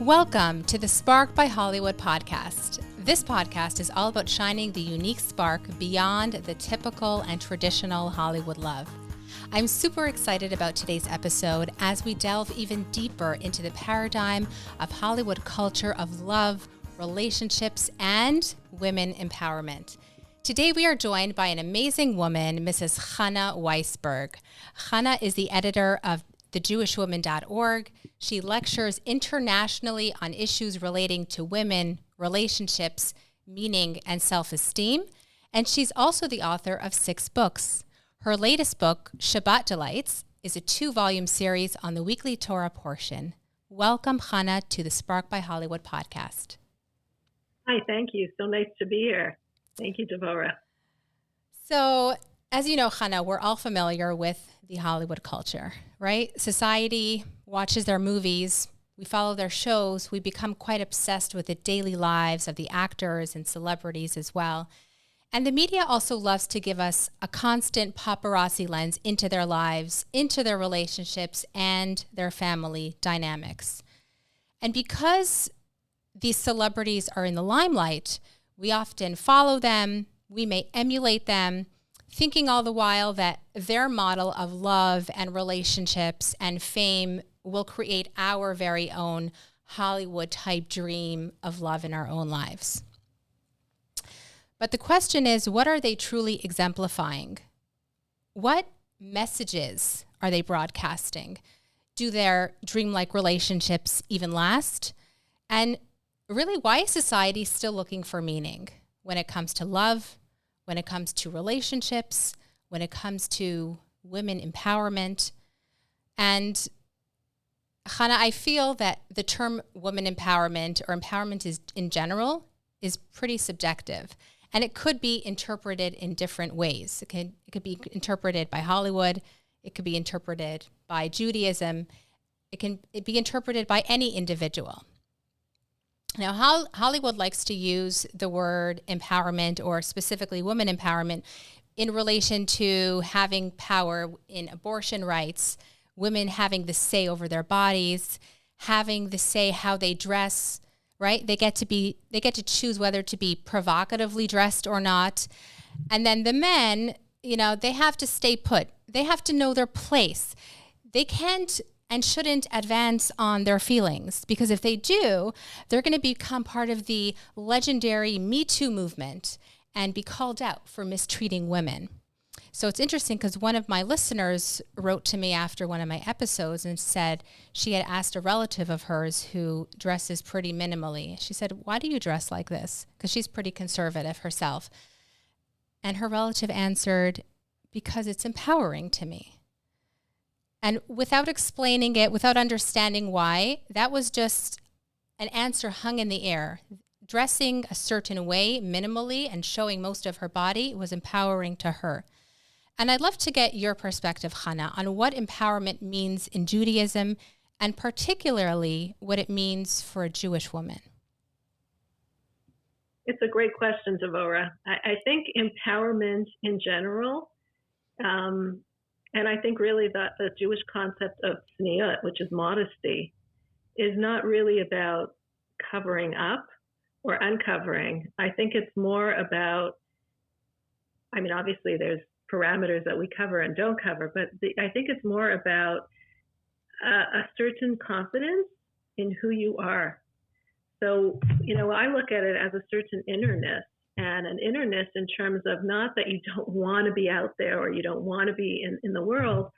Welcome to the Spark by Hollywood podcast. This podcast is all about shining the unique spark beyond the typical and traditional Hollywood love. I'm super excited about today's episode as we delve even deeper into the paradigm of Hollywood culture of love, relationships, and women empowerment. Today we are joined by an amazing woman, Mrs. Chana Weisberg. Chana is the editor of thejewishwoman.org. She lectures internationally on issues relating to women, relationships, meaning, and self-esteem. And she's also the author of 6 books. Her latest book, Shabbat Delights, is a 2-volume series on the weekly Torah portion. Welcome, Chana, to the Spark by Hollywood podcast. Hi, thank you. So nice to be here. Thank you, Devorah. So, as you know, Chana, we're all familiar with the Hollywood culture, right? Society watches their movies, we follow their shows, we become quite obsessed with the daily lives of the actors and celebrities as well. And the media also loves to give us a constant paparazzi lens into their lives, into their relationships, and their family dynamics. And because these celebrities are in the limelight, we often follow them, we may emulate them, thinking all the while that their model of love and relationships and fame will create our very own Hollywood-type dream of love in our own lives. But the question is, what are they truly exemplifying? What messages are they broadcasting? Do their dreamlike relationships even last? And really, why is society still looking for meaning when it comes to love, when it comes to relationships, when it comes to women empowerment? And Chana, I feel that the term women empowerment or empowerment is in general is pretty subjective, and it could be interpreted in different ways. It could be interpreted by Hollywood. It could be interpreted by Judaism. It can be interpreted by any individual. Now, Hollywood likes to use the word empowerment, or specifically women empowerment, in relation to having power in abortion rights, women having the say over their bodies, having the say how they dress, right? They get to choose whether to be provocatively dressed or not. And then the men, they have to stay put. They have to know their place. They can't and shouldn't advance on their feelings, because if they do, they're going to become part of the legendary Me Too movement and be called out for mistreating women. So it's interesting because one of my listeners wrote to me after one of my episodes and said she had asked a relative of hers who dresses pretty minimally. She said, "Why do you dress like this?" Because she's pretty conservative herself. And her relative answered, "Because it's empowering to me." And without explaining it, without understanding why, that was just an answer hung in the air. Dressing a certain way, minimally, and showing most of her body was empowering to her. And I'd love to get your perspective, Chana, on what empowerment means in Judaism, and particularly what it means for a Jewish woman. It's a great question, Devorah. I think empowerment in general, and I think really that the Jewish concept of tzniut, which is modesty, is not really about covering up or uncovering. I think it's more about, obviously there's parameters that we cover and don't cover, but I think it's more about a certain confidence in who you are. So, I look at it as a certain innerness, and an innerness in terms of not that you don't want to be out there or you don't want to be in the world,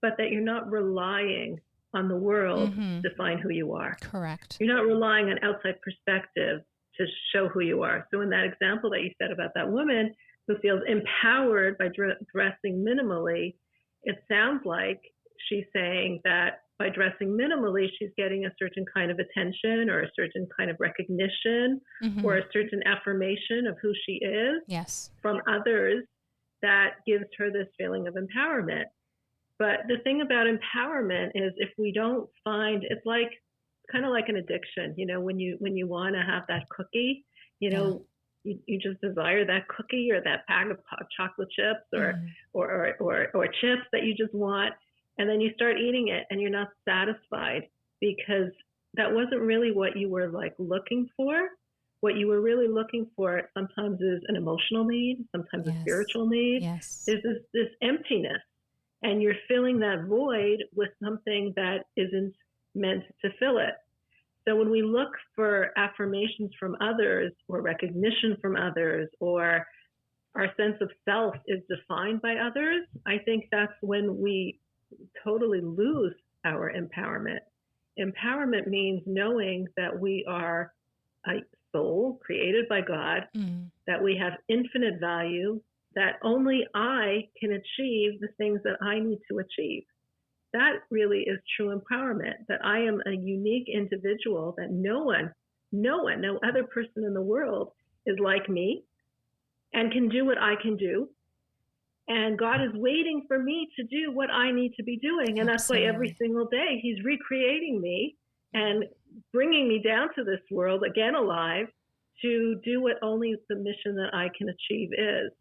but that you're not relying on the world to define who you are. Correct. You're not relying on outside perspective to show who you are. So in that example that you said about that woman who feels empowered by dressing minimally, it sounds like she's saying that by dressing minimally, she's getting a certain kind of attention or a certain kind of recognition or a certain affirmation of who she is from others that gives her this feeling of empowerment. But the thing about empowerment is if we don't find, it's like kind of like an addiction, when you want to have that cookie, you just desire that cookie or that bag of chocolate chips or chips that you just want. And then you start eating it and you're not satisfied because that wasn't really what you were like looking for. What you were really looking for sometimes is an emotional need, sometimes a Yes. spiritual need. Yes. There's this emptiness, and you're filling that void with something that isn't meant to fill it. So when we look for affirmations from others or recognition from others, or our sense of self is defined by others, I think that's when we totally lose our empowerment. Empowerment means knowing that we are a soul created by God, that we have infinite value, that only I can achieve the things that I need to achieve. That really is true empowerment, that I am a unique individual, that no other person in the world is like me and can do what I can do. And God is waiting for me to do what I need to be doing. And that's why every single day he's recreating me and bringing me down to this world, again alive, to do what only the mission that I can achieve is.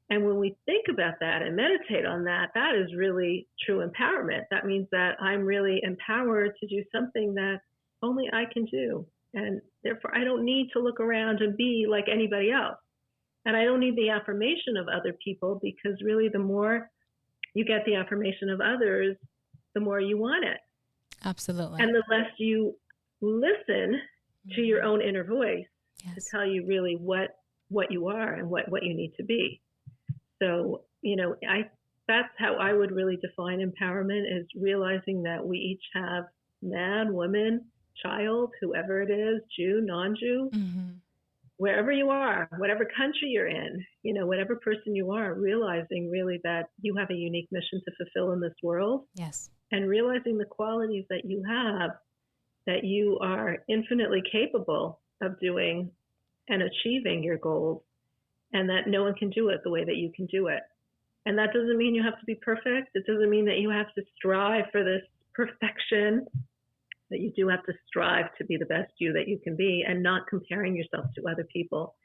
And when we think about that and meditate on that, that is really true empowerment. That means that I'm really empowered to do something that only I can do. And therefore, I don't need to look around and be like anybody else. And I don't need the affirmation of other people, because really the more you get the affirmation of others, the more you want it. Absolutely. And the less you listen to your own inner voice to tell you really what you are and what you need to be. So, that's how I would really define empowerment, is realizing that we each have man, woman, child, whoever it is, Jew, non-Jew, wherever you are, whatever country you're in, whatever person you are, realizing really that you have a unique mission to fulfill in this world. Yes. And realizing the qualities that you have, that you are infinitely capable of doing and achieving your goals, and that no one can do it the way that you can do it. And that doesn't mean you have to be perfect. It doesn't mean that you have to strive for this perfection, that you do have to strive to be the best you that you can be, and not comparing yourself to other people.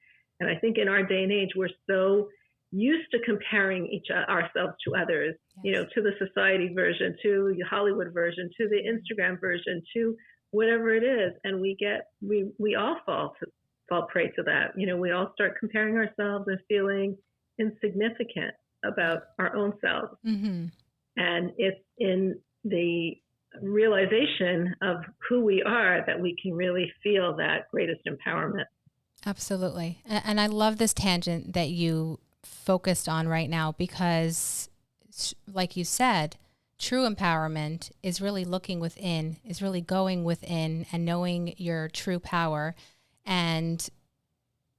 And I think in our day and age, we're so used to comparing ourselves to others, to the society version, to the Hollywood version, to the Instagram version, to whatever it is. And we all fall prey to that. We all start comparing ourselves and feeling insignificant about our own selves. And it's in the realization of who we are that we can really feel that greatest empowerment. Absolutely. And I love this tangent that you focused on right now, because like you said, true empowerment is really looking within, is really going within and knowing your true power. And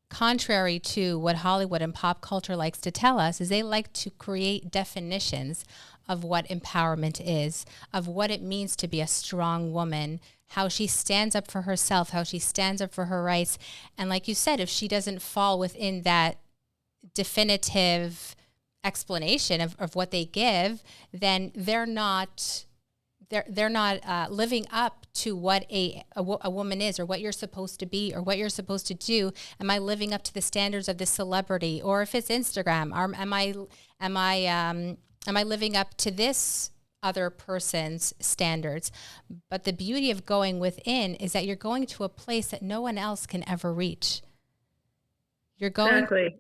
contrary to what Hollywood and pop culture likes to tell us, is they like to create definitions of what empowerment is, of what it means to be a strong woman, how she stands up for herself, how she stands up for her rights. And like you said, if she doesn't fall within that definitive explanation of what they give, then they're not living up to what a woman is, or what you're supposed to be, or what you're supposed to do. Am I living up to the standards of this celebrity? Or if it's Instagram, am I living up to this other person's standards? But the beauty of going within is that you're going to a place that no one else can ever reach. You're going exactly.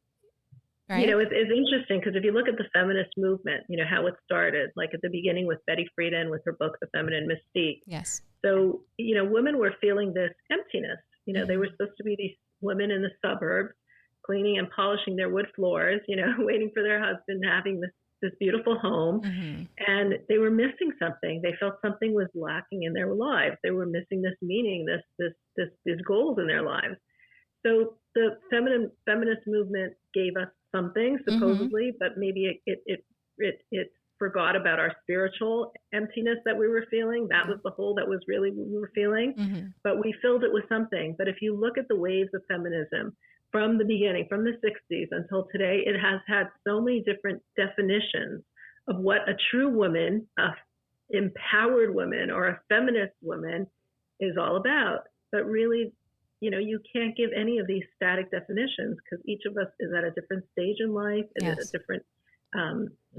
Right? It's interesting, because if you look at the feminist movement, how it started, like at the beginning with Betty Friedan with her book, The Feminine Mystique. Yes. So, women were feeling this emptiness. They were supposed to be these women in the suburbs, cleaning and polishing their wood floors, waiting for their husband, having this beautiful home. And they were missing something. They felt something was lacking in their lives. They were missing this meaning, these goals in their lives. So the feminist movement gave us something, supposedly, but maybe it forgot about our spiritual emptiness that we were feeling. That was the hole that was really what we were feeling. But we filled it with something. But if you look at the waves of feminism from the beginning, from the 60s until today, it has had so many different definitions of what a true woman, a empowered woman, or a feminist woman is all about. But really, you can't give any of these static definitions, because each of us is at a different stage in life, is at a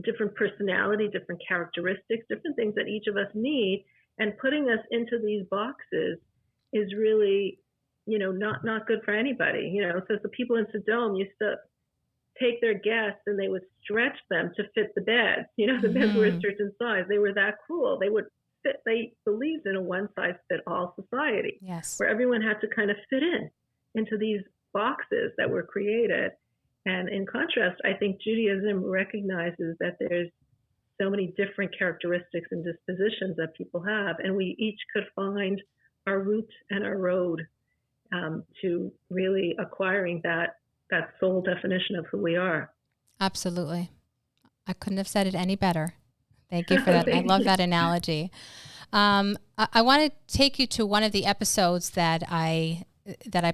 different personality, different characteristics, different things that each of us need. And putting us into these boxes is really, not good for anybody. So the people in Sodom used to take their guests and they would stretch them to fit the beds. The beds were a certain size. They were that cruel. They believed in a one-size-fit-all society. Yes. Where everyone had to kind of fit into these boxes that were created. And in contrast, I think Judaism recognizes that there's so many different characteristics and dispositions that people have, and we each could find our route and our road to really acquiring that soul definition of who we are. Absolutely. I couldn't have said it any better. Thank you for that. I love that analogy. I want to take you to one of the episodes that I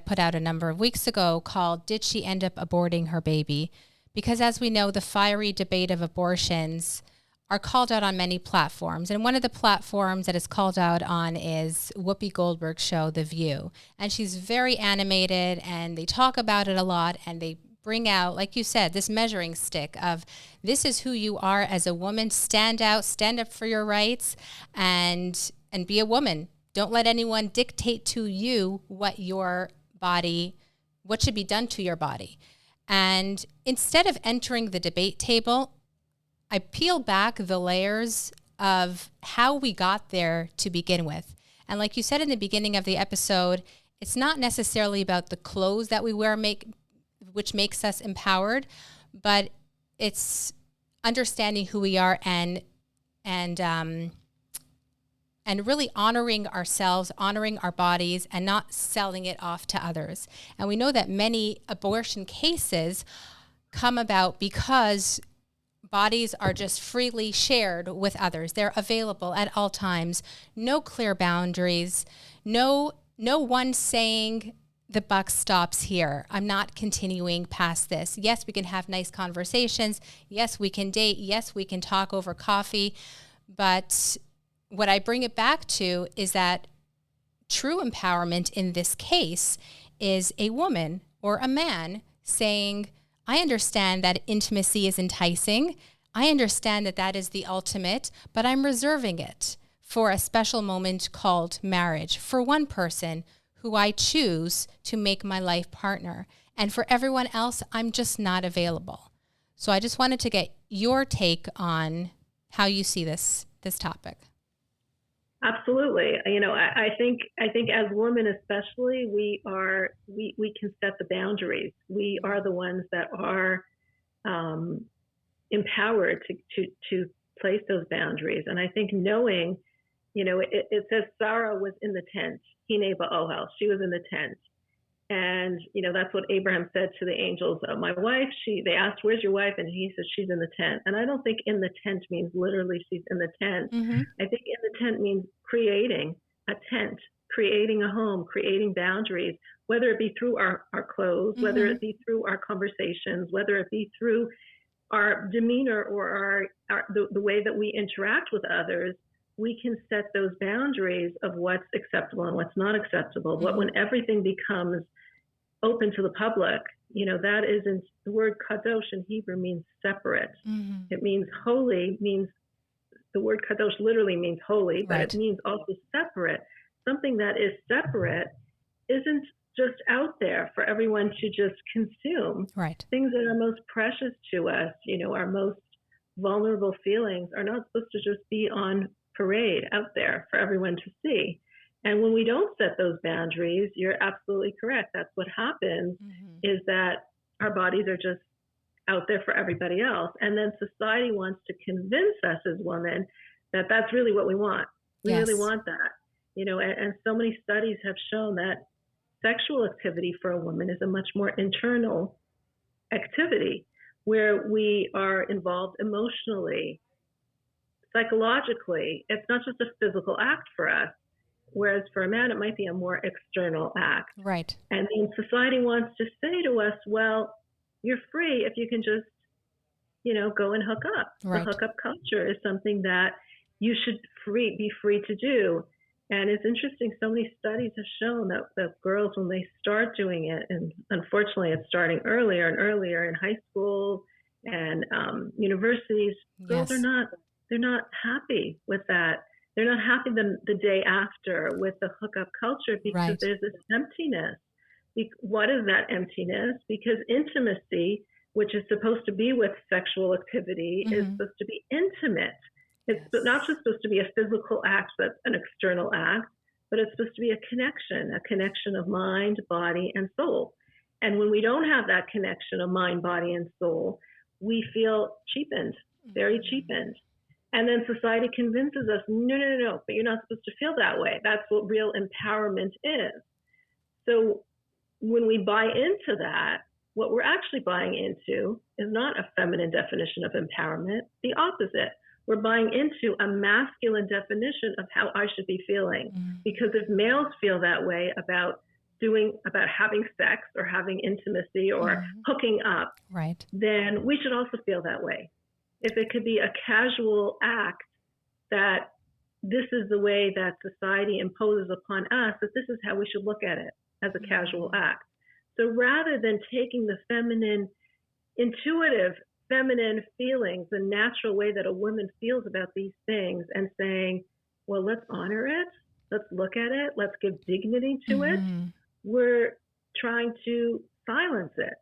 put out a number of weeks ago called "Did She End Up Aborting Her Baby?" Because as we know, the fiery debate of abortions are called out on many platforms. And one of the platforms that is called out on is Whoopi Goldberg's show, The View. And she's very animated, and they talk about it a lot, and they bring out, like you said, this measuring stick of this is who you are as a woman. Stand out, stand up for your rights, and be a woman. Don't let anyone dictate to you what should be done to your body. And instead of entering the debate table, I peel back the layers of how we got there to begin with. And like you said in the beginning of the episode, it's not necessarily about the clothes that we wear which makes us empowered, but it's understanding who we are and really honoring ourselves, honoring our bodies, and not selling it off to others. And we know that many abortion cases come about because bodies are just freely shared with others. They're available at all times. No clear boundaries. No one saying the buck stops here. I'm not continuing past this. Yes, we can have nice conversations. Yes, we can date. Yes, we can talk over coffee. But what I bring it back to is that true empowerment in this case is a woman or a man saying, I understand that intimacy is enticing. I understand that that is the ultimate, but I'm reserving it for a special moment called marriage, for one person who I choose to make my life partner. And for everyone else, I'm just not available. So I just wanted to get your take on how you see this topic. Absolutely. I think as women especially, we can set the boundaries. We are the ones that are empowered to place those boundaries. And I think knowing, it says Sarah was in the tent, Hine ba'ohel, she was in the tent. And, that's what Abraham said to the angels. My wife, they asked, where's your wife? And he said, she's in the tent. And I don't think in the tent means literally she's in the tent. Mm-hmm. I think in the tent means creating a tent, creating a home, creating boundaries, whether it be through our clothes, mm-hmm. whether it be through our conversations, whether it be through our demeanor or the way that we interact with others. We can set those boundaries of what's acceptable and what's not acceptable. Mm-hmm. But when everything becomes open to the public, that isn't, the word kadosh in Hebrew means separate. Mm-hmm. It means holy, the word kadosh literally means holy, but right. It means also separate. Something that is separate isn't just out there for everyone to just consume. Right. Things that are most precious to us, our most vulnerable feelings are not supposed to just be on parade out there for everyone to see. And when we don't set those boundaries, you're absolutely correct. That's what happens, mm-hmm. is that our bodies are just out there for everybody else. And then society wants to convince us as women that that's really what we want. We yes. really want that. And so many studies have shown that sexual activity for a woman is a much more internal activity where we are involved emotionally, psychologically. It's not just a physical act for us. Whereas for a man, it might be a more external act. Right. And then society wants to say to us, well, you're free if you can just, go and hook up. Right. The hookup culture is something that you should be free to do. And it's interesting, so many studies have shown that girls, when they start doing it, and unfortunately it's starting earlier and earlier in high school and universities, girls yes. they're not happy with that. They're not happy the day after with the hookup culture because Right. there's this emptiness. What is that emptiness? Because intimacy, which is supposed to be with sexual activity, is supposed to be intimate. It's not just supposed to be a physical act that's an external act, but it's supposed to be a connection of mind, body, and soul. And when we don't have that connection of mind, body, and soul, we feel cheapened, very cheapened. And then society convinces us, no, but you're not supposed to feel that way. That's what real empowerment is. So when we buy into that, what we're actually buying into is not a feminine definition of empowerment, the opposite. We're buying into a masculine definition of how I should be feeling. Because if males feel that way about having sex or having intimacy or hooking up, Right. then we should also feel that way. If it could be a casual act that this is the way that society imposes upon us, that this is how we should look at it as a casual act. So rather than taking the feminine, intuitive feminine feelings, the natural way that a woman feels about these things and saying, well, let's honor it, let's look at it, let's give dignity to it, we're trying to silence it.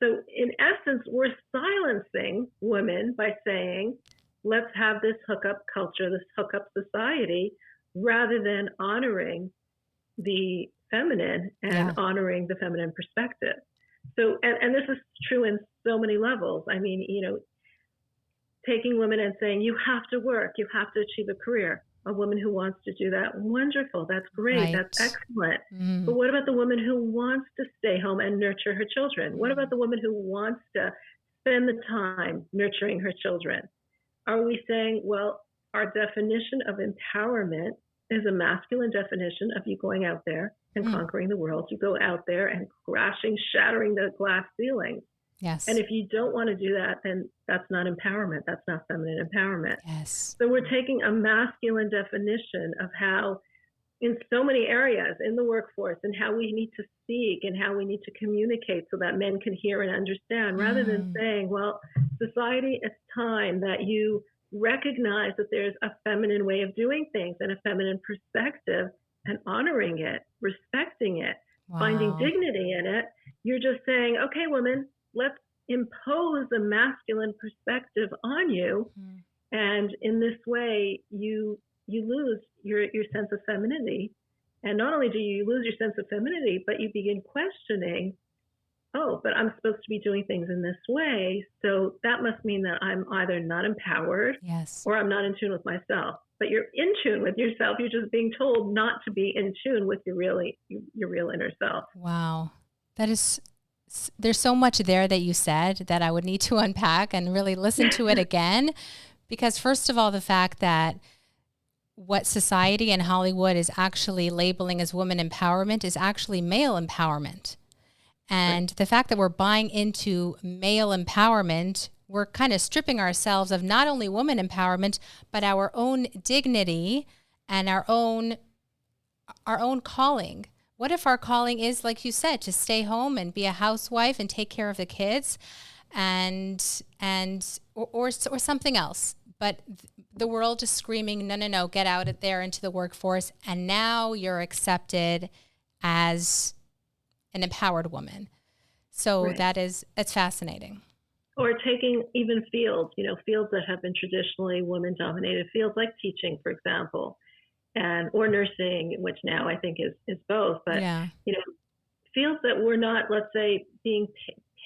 So in essence, we're silencing women by saying, let's have this hookup culture, this hookup society, rather than honoring the feminine and honoring the feminine perspective. So, and this is true in so many levels. I mean, taking women and saying, you have to work, you have to achieve a career. A woman who wants to do that, wonderful, that's great, Right. that's excellent. But what about the woman who wants to stay home and nurture her children? What about the woman who wants to spend the time nurturing her children? Are we saying, well, our definition of empowerment is a masculine definition of you going out there and conquering the world. You go out there and crashing, shattering the glass ceilings. Yes. And if you don't want to do that, then that's not empowerment. That's not feminine empowerment. Yes. So we're taking a masculine definition of how, in so many areas in the workforce, and how we need to speak and how we need to communicate so that men can hear and understand, rather than saying, well, society, it's time that you recognize that there's a feminine way of doing things and a feminine perspective, and honoring it, respecting it, finding dignity in it. You're just saying, okay, women, let's impose a masculine perspective on you. And in this way, you lose your sense of femininity. And not only do you lose your sense of femininity, but you begin questioning, oh, but I'm supposed to be doing things in this way. So that must mean that I'm either not empowered or I'm not in tune with myself. But you're in tune with yourself. You're just being told not to be in tune with your real inner self. Wow. There's so much there that you said that I would need to unpack and really listen to it again. Because first of all, the fact that what society and Hollywood is actually labeling as woman empowerment is actually male empowerment. And the fact that we're buying into male empowerment, we're kind of stripping ourselves of not only woman empowerment, but our own dignity and our own calling. What if our calling is, like you said, to stay home and be a housewife and take care of the kids or something else? But the world is screaming, no, get out there into the workforce. And now you're accepted as an empowered woman. So it's fascinating. Or taking even fields that have been traditionally women-dominated fields, like teaching, for example, or nursing, which now I think is both. But fields that were not, let's say,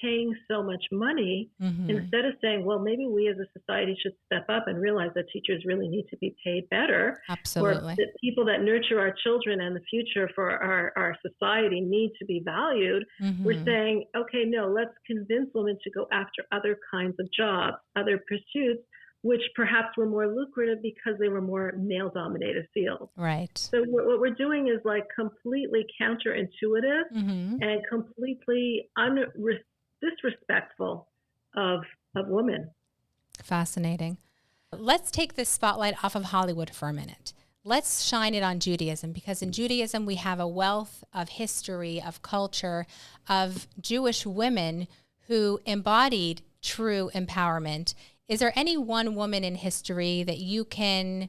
paying so much money, instead of saying, well, maybe we as a society should step up and realize that teachers really need to be paid better. Absolutely. Or that people that nurture our children and the future for our society need to be valued. We're saying, okay, no, let's convince women to go after other kinds of jobs, other pursuits, which perhaps were more lucrative because they were more male-dominated fields. Right. So what we're doing is like completely counterintuitive and completely disrespectful of women. Fascinating. Let's take this spotlight off of Hollywood for a minute. Let's shine it on Judaism, because in Judaism we have a wealth of history, of culture, of Jewish women who embodied true empowerment. Is there any one woman in history that you can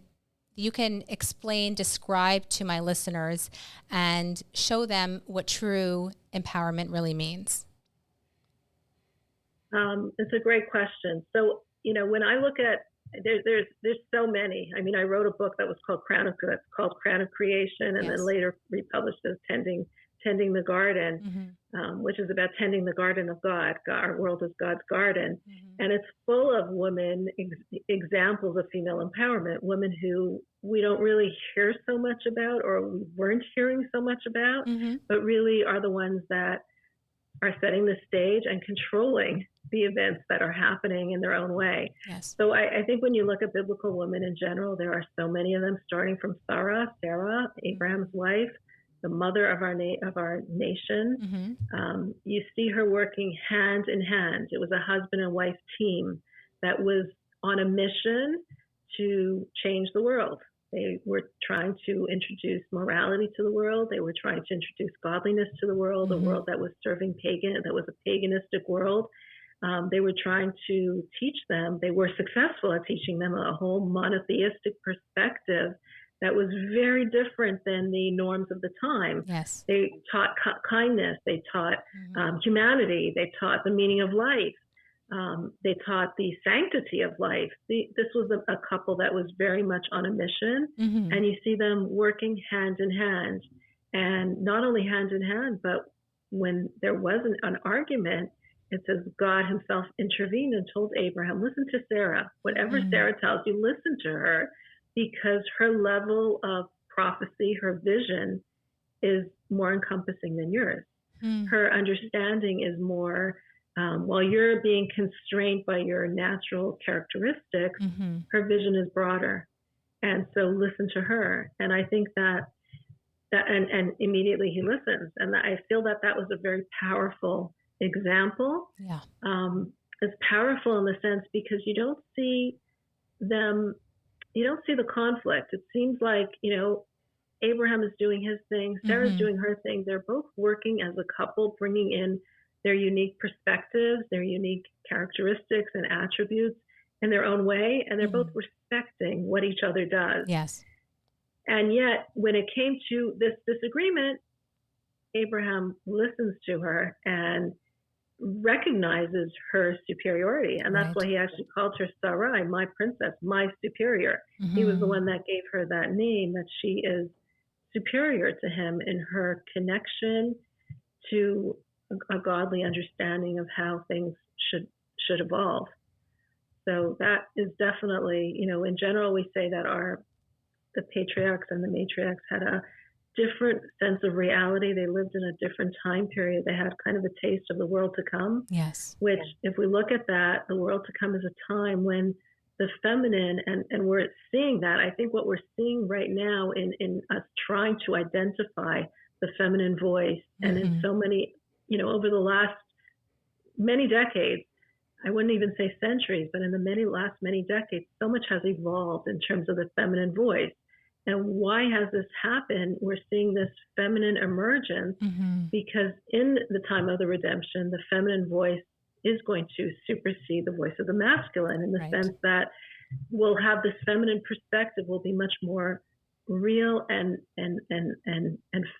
you can explain, describe to my listeners and show them what true empowerment really means? It's a great question. So, when I look at, there's so many. I mean, I wrote a book that was called Crown of Creation, and then later republished as Tending the Garden, which is about tending the garden of God. Our world is God's garden. And it's full of women, examples of female empowerment, women who we don't really hear so much about, or we weren't hearing so much about, but really are the ones that are setting the stage and controlling the events that are happening in their own way. Yes. So I think when you look at biblical women in general, there are so many of them, starting from Sarah, Abraham's wife, the mother of our nation. You see her working hand in hand. It was a husband and wife team that was on a mission to change the world. They were trying to introduce morality to the world. They were trying to introduce godliness to the world, a world that was serving that was a paganistic world. They were trying to teach them. They were successful at teaching them a whole monotheistic perspective that was very different than the norms of the time. Yes. They taught kindness. They taught humanity. They taught the meaning of life. They taught the sanctity of life. This was a couple that was very much on a mission, and you see them working hand in hand. And not only hand in hand, but when there was an argument, it says God himself intervened and told Abraham, listen to Sarah. Whatever Sarah tells you, listen to her, because her level of prophecy, her vision is more encompassing than yours. Her understanding is more, while you're being constrained by your natural characteristics, her vision is broader. And so listen to her. And I think that and immediately he listens. And I feel that was a very powerful example. Yeah. It's powerful in the sense because you don't see the conflict. It seems like, Abraham is doing his thing, Sarah's doing her thing. They're both working as a couple, bringing in their unique perspectives, their unique characteristics and attributes in their own way, and they're both respecting what each other does. Yes. And yet, when it came to this disagreement, Abraham listens to her and recognizes her superiority. And that's why he actually called her Sarai, my princess, my superior. He was the one that gave her that name, that she is superior to him in her connection to a godly understanding of how things should evolve. So that is definitely, in general, we say that the patriarchs and the matriarchs had a different sense of reality. They lived in a different time period. They had kind of a taste of the world to come. Yes. Which, if we look at that, the world to come is a time when the feminine, and we're seeing that. I think what we're seeing right now in us trying to identify the feminine voice, and in so many, over the last many decades, I wouldn't even say centuries, but in the last many decades, so much has evolved in terms of the feminine voice. And why has this happened? We're seeing this feminine emergence because in the time of the redemption, the feminine voice is going to supersede the voice of the masculine, in the sense that we'll have this feminine perspective will be much more real and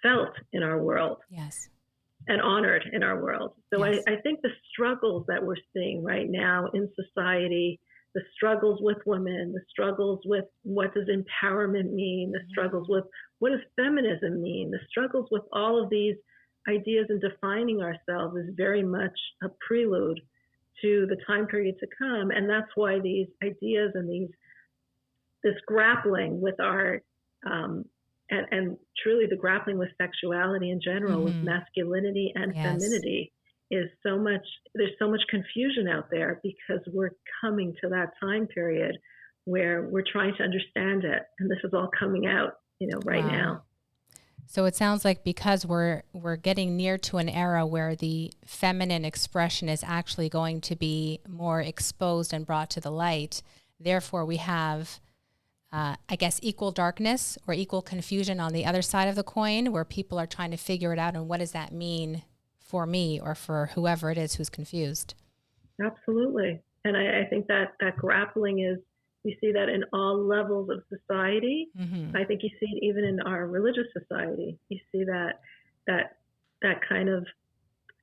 felt in our world. Yes. And honored in our world. So I think the struggles that we're seeing right now in society, the struggles with women, the struggles with what does empowerment mean, the struggles with what does feminism mean, the struggles with all of these ideas and defining ourselves is very much a prelude to the time period to come. And that's why these ideas and this grappling with our and truly the grappling with sexuality in general, with masculinity and femininity, is there's so much confusion out there, because we're coming to that time period where we're trying to understand it. And this is all coming out, right now. So it sounds like because we're getting near to an era where the feminine expression is actually going to be more exposed and brought to the light, therefore we have I guess equal darkness or equal confusion on the other side of the coin, where people are trying to figure it out and what does that mean for me or for whoever it is who's confused. Absolutely. And I think that grappling is We see that in all levels of society. Mm-hmm. I think you see it even in our religious society. You see that kind of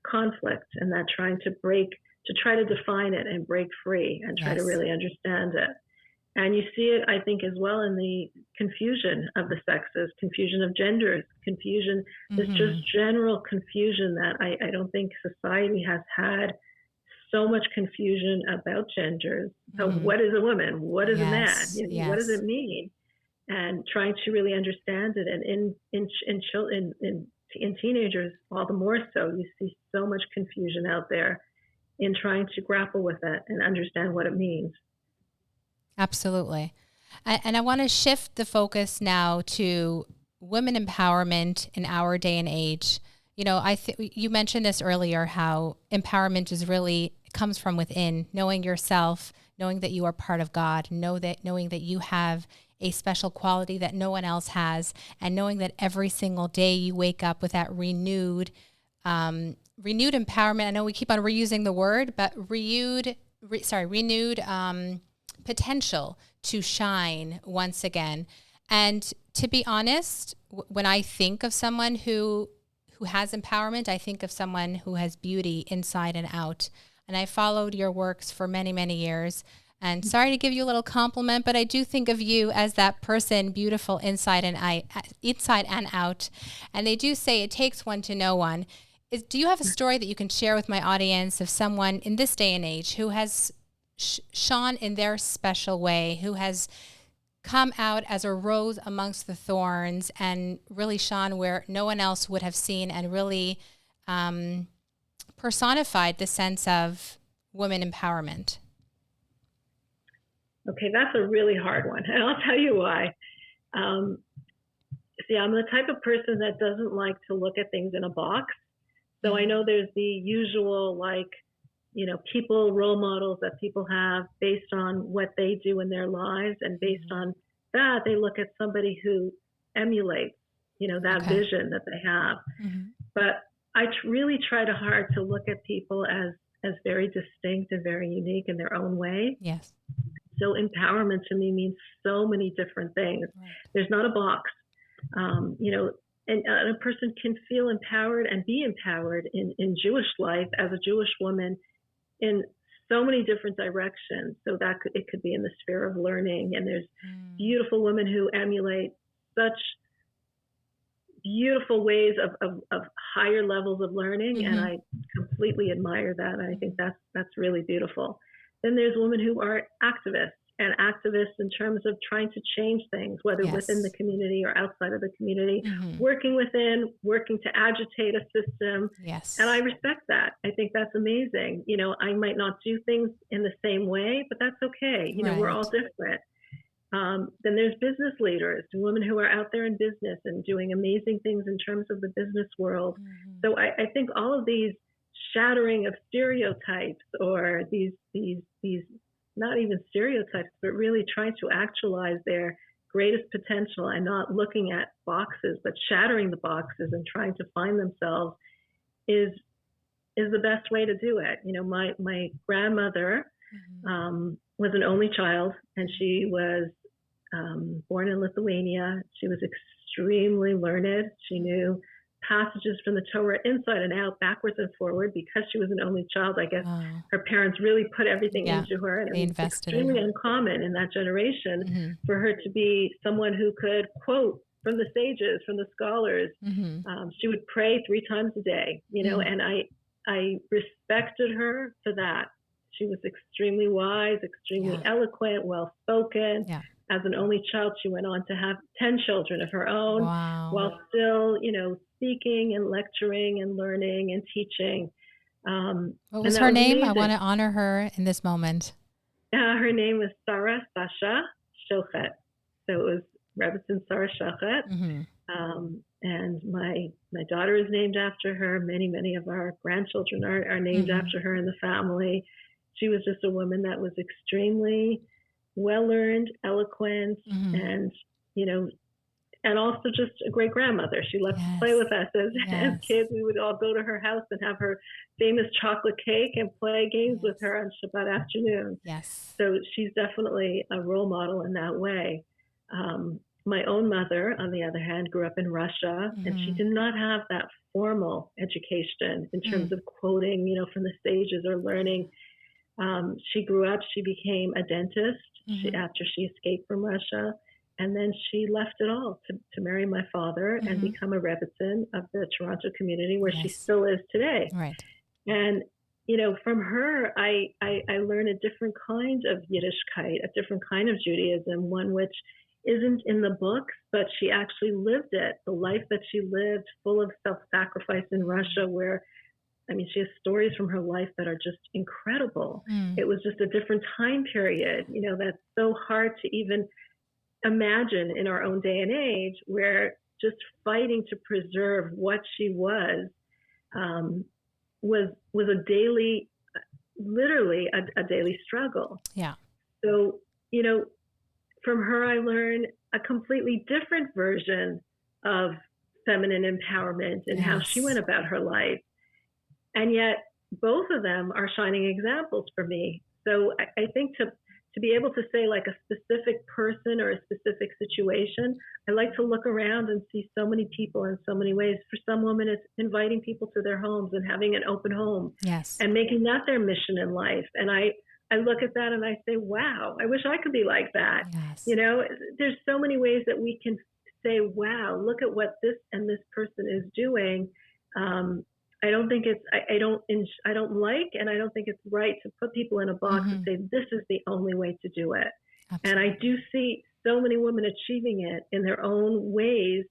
conflict and that trying to try to define it and break free and try to really understand it. And you see it, I think, as well in the confusion of the sexes, confusion of genders, confusion. There's just general confusion that I don't think society has had so much confusion about genders. So what is a woman? What is a man? What does it mean? And trying to really understand it. And in teenagers, all the more so, you see so much confusion out there in trying to grapple with it and understand what it means. Absolutely. And I want to shift the focus now to women empowerment in our day and age. You know, you mentioned this earlier, how empowerment is really comes from within, knowing yourself, knowing that you are part of God, knowing that you have a special quality that no one else has, and knowing that every single day you wake up with that renewed empowerment. I know we keep on reusing the word, but renewed potential to shine once again. And to be honest, when I think of someone who has empowerment, I think of someone who has beauty inside and out. And I followed your works for many, many years. And sorry to give you a little compliment, but I do think of you as that person, beautiful inside and out. And they do say it takes one to know one. Do you have a story that you can share with my audience of someone in this day and age who has shone in their special way, who has come out as a rose amongst the thorns and really shone where no one else would have seen, and really personified the sense of women empowerment? Okay, that's a really hard one, and I'll tell you why. See, I'm the type of person that doesn't like to look at things in a box. So I know there's the usual, people, role models that people have based on what they do in their lives. And based on that, they look at somebody who emulates, that vision that they have. But I really try hard to look at people as very distinct and very unique in their own way. Yes. So empowerment to me means so many different things. Right. There's not a box, and a person can feel empowered and be empowered in Jewish life as a Jewish woman in so many different directions. So it could be in the sphere of learning, and there's beautiful women who emulate such beautiful ways of higher levels of learning, and I completely admire that. And I think that's really beautiful. Then there's women who are activists in terms of trying to change things, whether within the community or outside of the community, working to agitate a system. Yes. And I respect that. I think that's amazing. I might not do things in the same way, but that's okay. We're all different. Then there's business leaders, women who are out there in business and doing amazing things in terms of the business world. So I think all of these shattering of stereotypes, or these not even stereotypes, but really trying to actualize their greatest potential and not looking at boxes, but shattering the boxes and trying to find themselves is the best way to do it. My grandmother was an only child, and she was born in Lithuania. She was extremely learned. She knew passages from the Torah inside and out, backwards and forward, because she was an only child. I guess her parents really put everything into her, and it was extremely uncommon in that generation for her to be someone who could quote from the sages, from the scholars. She would pray 3 times a day, and I respected her for that. She was extremely wise, extremely eloquent, well-spoken. Yeah. As an only child, she went on to have 10 children of her own, while still, speaking and lecturing and learning and teaching. What was her name? Amazing. I want to honor her in this moment. Her name was Sarah Sasha Shochet. So it was Rebbetzin Sarah Shochet. And my daughter is named after her. Many of our grandchildren are named after her in the family. She was just a woman that was extremely well-learned, eloquent, and, and also just a great grandmother. She loved to play Yes. with us as Yes. kids. We would all go to her house and have her famous chocolate cake and play games with Yes. her on Shabbat afternoon. Yes. So she's definitely a role model in that way. My own mother, on the other hand, grew up in Russia, and she Mm-hmm. did not have that formal education in terms of quoting, from the sages or learning. She grew up, she became a dentist Mm-hmm. after she escaped from Russia. And then she left it all to marry my father and Mm-hmm. become a Rebbitzin of the Toronto community, where she Yes. still is today. Right. And from her, I learned a different kind of Yiddishkeit, a different kind of Judaism, one which isn't in the books, but she actually lived it. The life that she lived, full of self-sacrifice in Russia, where, she has stories from her life that are just incredible. Mm. It was just a different time period, that's so hard to even imagine in our own day and age, where just fighting to preserve what she um, was a daily, literally a daily struggle. Yeah. So, from her, I learned a completely different version of feminine empowerment and how she went Yes. about her life. And yet, both of them are shining examples for me. So I think to be able to say like a specific person or a specific situation, I like to look around and see so many people in so many ways. For some women, it's inviting people to their homes and having an open home Yes. and making that their mission in life. And I look at that and I say, wow, I wish I could be like that. Yes. There's so many ways that we can say, wow, look at what this and this person is doing. I don't think I don't like, and I don't think it's right to put people in a box and say this is the only way to do it. Absolutely. And I do see so many women achieving it in their own ways,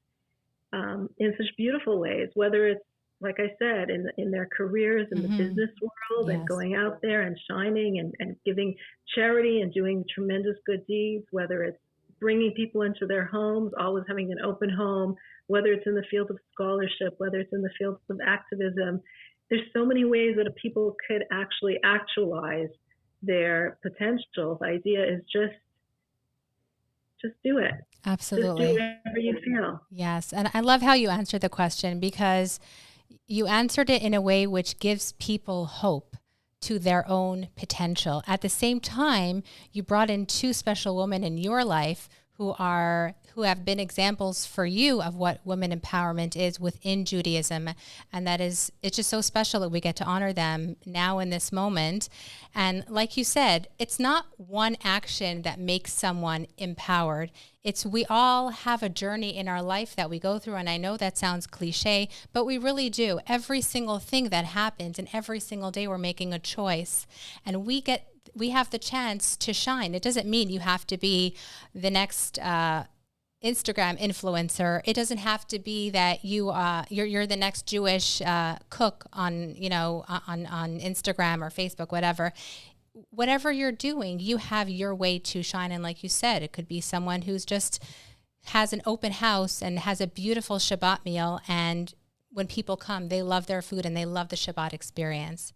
in such beautiful ways, whether it's, like I said, in their careers in the business world and Yes. going out there and shining and giving charity and doing tremendous good deeds, whether it's bringing people into their homes, always having an open home, whether it's in the field of scholarship, whether it's in the field of activism. There's so many ways that people could actually actualize their potential. The idea is just do it. Absolutely. Just do whatever you feel. Yes. And I love how you answered the question, because you answered it in a way which gives people hope to their own potential. At the same time, you brought in two special women in your life who have been examples for you of what women empowerment is within Judaism. And it's just so special that we get to honor them now in this moment. And like you said, it's not one action that makes someone empowered. We all have a journey in our life that we go through. And I know that sounds cliche, but we really do. Every single thing that happens, and every single day we're making a choice, and we have the chance to shine. It doesn't mean you have to be the next Instagram influencer. It doesn't have to be that you're the next Jewish cook on Instagram or Facebook, whatever. Whatever you're doing, you have your way to shine. And like you said, it could be someone who's just has an open house and has a beautiful Shabbat meal, and when people come, they love their food and they love the Shabbat experience.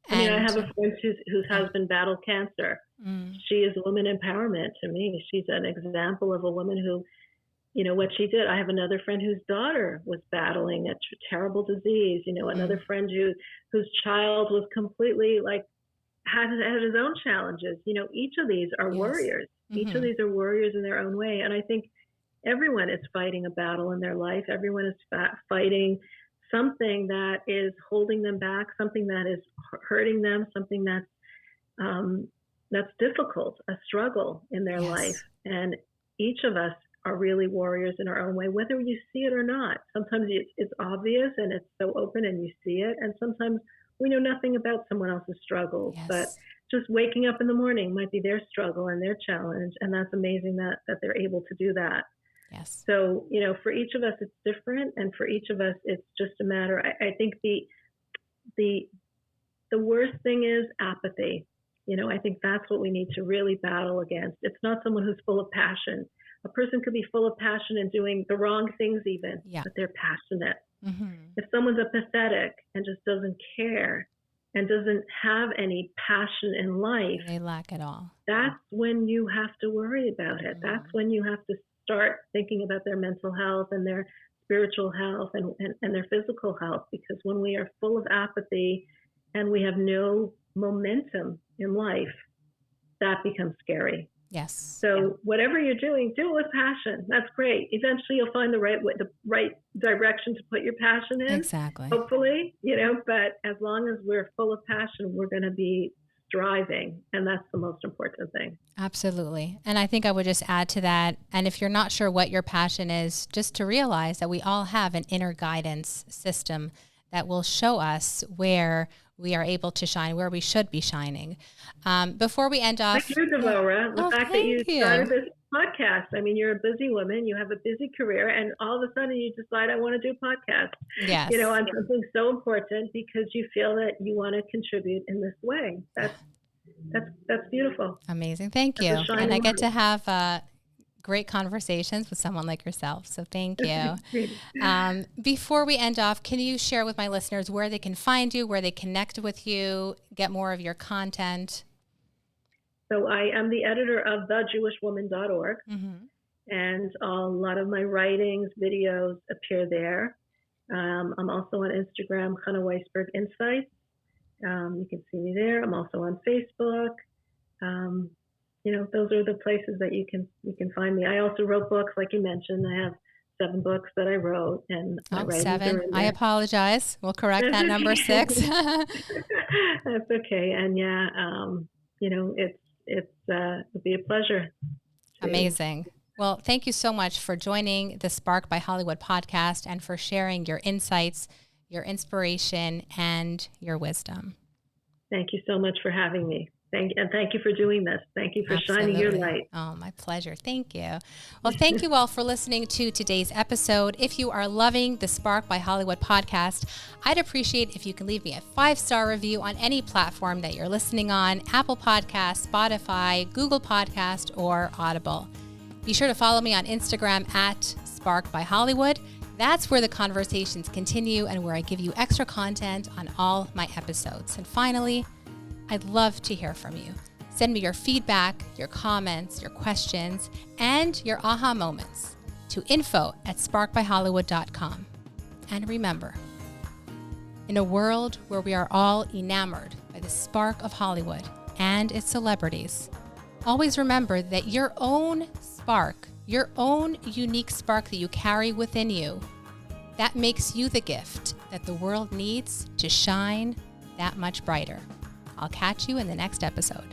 I have a friend whose husband battled cancer. Mm. She is woman empowerment to me. She's an example of a woman who, what she did. I have another friend whose daughter was battling a terrible disease. Another friend whose child was completely had his own challenges. Each of these are warriors. Each of these are warriors in their own way. And I think everyone is fighting a battle in their life. Everyone is fighting something that is holding them back, something that is hurting them, something that's difficult, a struggle in their life. And each of us are really warriors in our own way, whether you see it or not. Sometimes it's obvious and it's so open and you see it. And sometimes we know nothing about someone else's struggles, but just waking up in the morning might be their struggle and their challenge. And that's amazing that they're able to do that. Yes. So, for each of us, it's different. And for each of us, it's just a matter. I think the worst thing is apathy. I think that's what we need to really battle against. It's not someone who's full of passion. A person could be full of passion and doing the wrong things even, but they're passionate. If someone's apathetic and just doesn't care and doesn't have any passion in life, they lack it all. That's when you have to worry about it. That's when you have to start thinking about their mental health and their spiritual health and their physical health. Because when we are full of apathy and we have no momentum in life, that becomes scary. Yes. So whatever you're doing, do it with passion. That's great. Eventually you'll find the right direction to put your passion in. Exactly. Hopefully, but as long as we're full of passion, we're going to be striving. And that's the most important thing. Absolutely. And I think I would just add to that. And if you're not sure what your passion is, just to realize that we all have an inner guidance system that will show us where we are able to shine, where we should be shining. Before we end off. Thank you, Devorah. The fact that you started this podcast. I mean, you're a busy woman. You have a busy career. And all of a sudden you decide, I want to do a podcast. Yes. On something so important because you feel that you want to contribute in this way. That's beautiful. Amazing. Thank you. And I get to have great conversations with someone like yourself. So thank you. Before we end off, can you share with my listeners where they can find you, where they connect with you, get more of your content? So I am the editor of thejewishwoman.org. And a lot of my writings, videos appear there. I'm also on Instagram, Chana Weisberg Insights. You can see me there. I'm also on Facebook. Those are the places that you can find me. I also wrote books, like you mentioned. I have 7 books that I wrote, and 7. I apologize. We'll correct that. Number 6. That's okay. And it'll be a pleasure. Amazing. Well, thank you so much for joining the Spark by Hollywood podcast and for sharing your insights, your inspiration, and your wisdom. Thank you so much for having me. Thank you for doing this. Thank you for shining your light. Oh, my pleasure. Thank you. Well, thank you all for listening to today's episode. If you are loving the Spark by Hollywood podcast, I'd appreciate if you can leave me a 5-star review on any platform that you're listening on, Apple Podcasts, Spotify, Google Podcast, or Audible. Be sure to follow me on Instagram at Spark by Hollywood. That's where the conversations continue and where I give you extra content on all my episodes. And finally, I'd love to hear from you. Send me your feedback, your comments, your questions, and your aha moments to info@sparkbyhollywood.com. And remember, in a world where we are all enamored by the spark of Hollywood and its celebrities, always remember that your own spark, your own unique spark that you carry within you, that makes you the gift that the world needs to shine that much brighter. I'll catch you in the next episode.